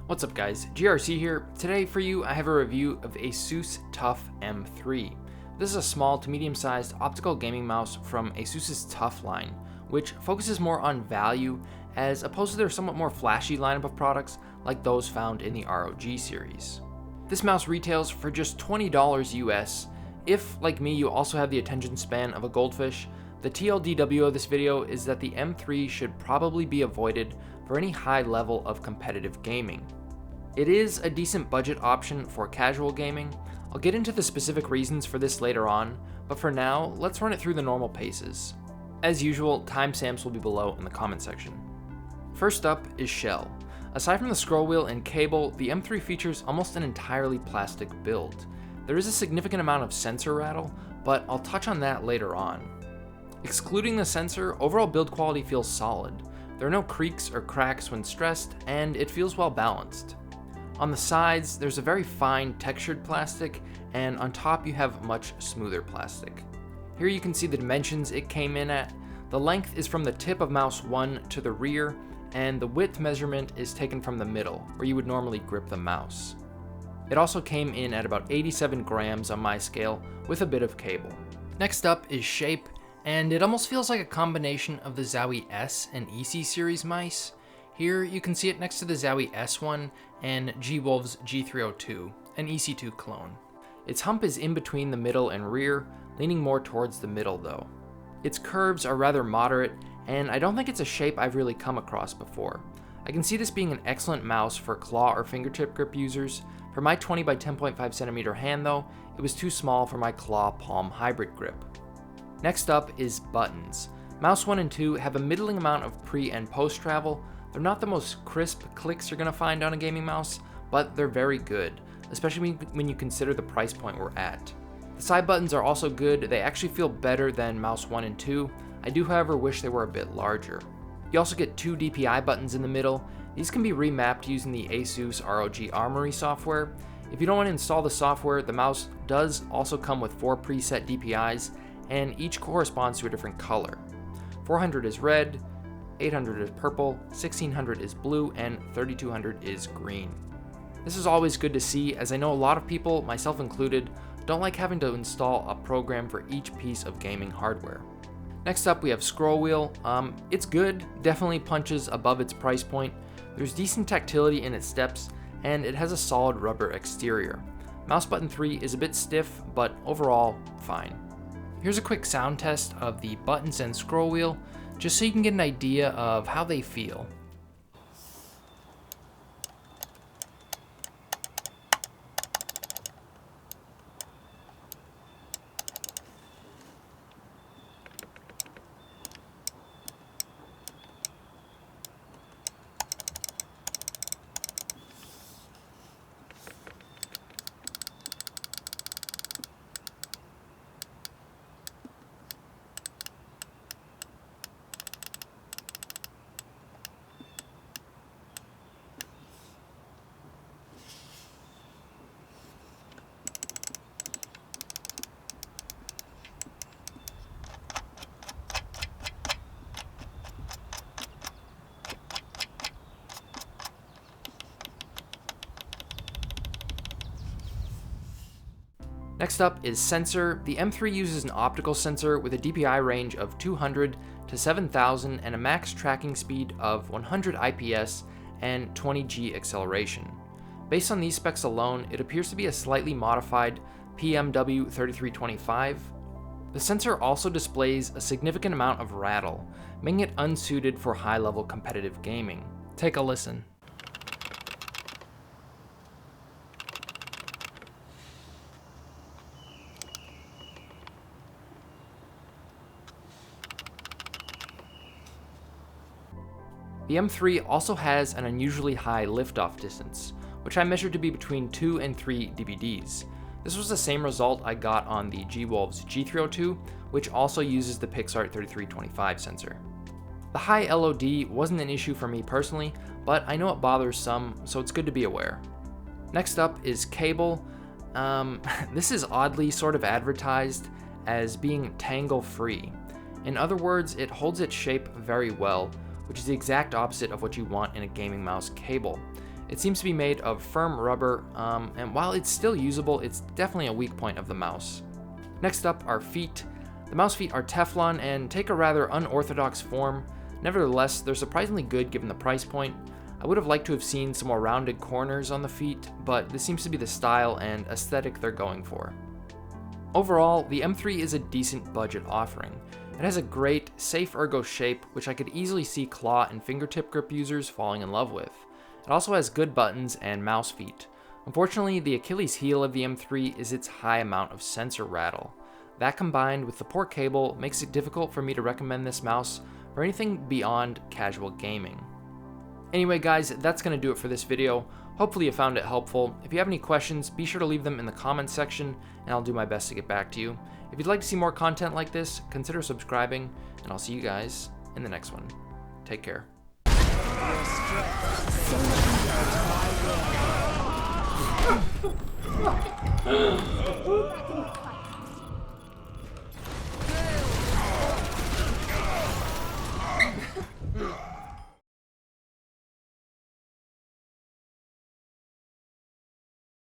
What's up guys, GRC here. Today for you I have a review of Asus TUF M3. This is a small to medium sized optical gaming mouse from Asus's TUF line, which focuses more on value as opposed to their somewhat more flashy lineup of products like those found in the ROG series. This mouse retails for just $20 US. If, like me, you also have the attention span of a goldfish, the TLDW of this video is that the M3 should probably be avoided for any high level of competitive gaming. It is a decent budget option for casual gaming. I'll get into the specific reasons for this later on, but for now, let's run it through the normal paces. As usual, timestamps will be below in the comment section. First up is shell. Aside from the scroll wheel and cable, the M3 features almost an entirely plastic build. There is a significant amount of sensor rattle, but I'll touch on that later on. Excluding the sensor, overall build quality feels solid. There are no creaks or cracks when stressed, and it feels well balanced. On the sides, there's a very fine textured plastic, and on top you have much smoother plastic. Here you can see the dimensions it came in at. The length is from the tip of mouse 1 to the rear, and the width measurement is taken from the middle, where you would normally grip the mouse. It also came in at about 87 grams on my scale, with a bit of cable. Next up is shape, and it almost feels like a combination of the Zowie S and EC series mice. Here you can see it next to the Zowie S1 and G-Wolf's G302, an EC2 clone. Its hump is in between the middle and rear, leaning more towards the middle though. Its curves are rather moderate, and I don't think it's a shape I've really come across before. I can see this being an excellent mouse for claw or fingertip grip users. For my 20 by 10.5 centimeter hand though, it was too small for my claw palm hybrid grip. Next up is buttons. Mouse 1 and 2 have a middling amount of pre and post travel. They're not the most crisp clicks you're gonna find on a gaming mouse, but they're very good, especially when you consider the price point we're at. The side buttons are also good. They actually feel better than mouse 1 and 2. I do however wish they were a bit larger. You also get 2 DPI buttons in the middle. These can be remapped using the Asus ROG Armory software. If you don't want to install the software, the mouse does also come with 4 preset DPIs, and each corresponds to a different color. 400 is red, 800 is purple, 1600 is blue, and 3200 is green. This is always good to see, as I know a lot of people, myself included, don't like having to install a program for each piece of gaming hardware. Next up we have scroll wheel. It's good, definitely punches above its price point. There's decent tactility in its steps, and it has a solid rubber exterior. Mouse button 3 is a bit stiff, but overall, fine. Here's a quick sound test of the buttons and scroll wheel, just so you can get an idea of how they feel. Next up is sensor. The M3 uses an optical sensor with a DPI range of 200 to 7000 and a max tracking speed of 100 IPS and 20G acceleration. Based on these specs alone, it appears to be a slightly modified PMW3325. The sensor also displays a significant amount of rattle, making it unsuited for high-level competitive gaming. Take a listen. The M3 also has an unusually high liftoff distance, which I measured to be between 2 and 3 dBds. This was the same result I got on the G-Wolf's G302, which also uses the Pixart 3325 sensor. The high LOD wasn't an issue for me personally, but I know it bothers some, so it's good to be aware. Next up is cable. This is oddly sort of advertised as being tangle-free. In other words, it holds its shape very well, which is the exact opposite of what you want in a gaming mouse cable. It seems to be made of firm rubber, and while it's still usable, it's definitely a weak point of the mouse. Next up are feet. The mouse feet are Teflon and take a rather unorthodox form. Nevertheless, they're surprisingly good given the price point. I would have liked to have seen some more rounded corners on the feet, but this seems to be the style and aesthetic they're going for. Overall, the M3 is a decent budget offering. It has a great, safe ergo shape, which I could easily see claw and fingertip grip users falling in love with. It also has good buttons and mouse feet. Unfortunately, the Achilles heel of the M3 is its high amount of sensor rattle. That combined with the poor cable makes it difficult for me to recommend this mouse for anything beyond casual gaming. Anyway guys, that's going to do it for this video. Hopefully you found it helpful. If you have any questions, be sure to leave them in the comments section and I'll do my best to get back to you. If you'd like to see more content like this, consider subscribing and I'll see you guys in the next one. Take care.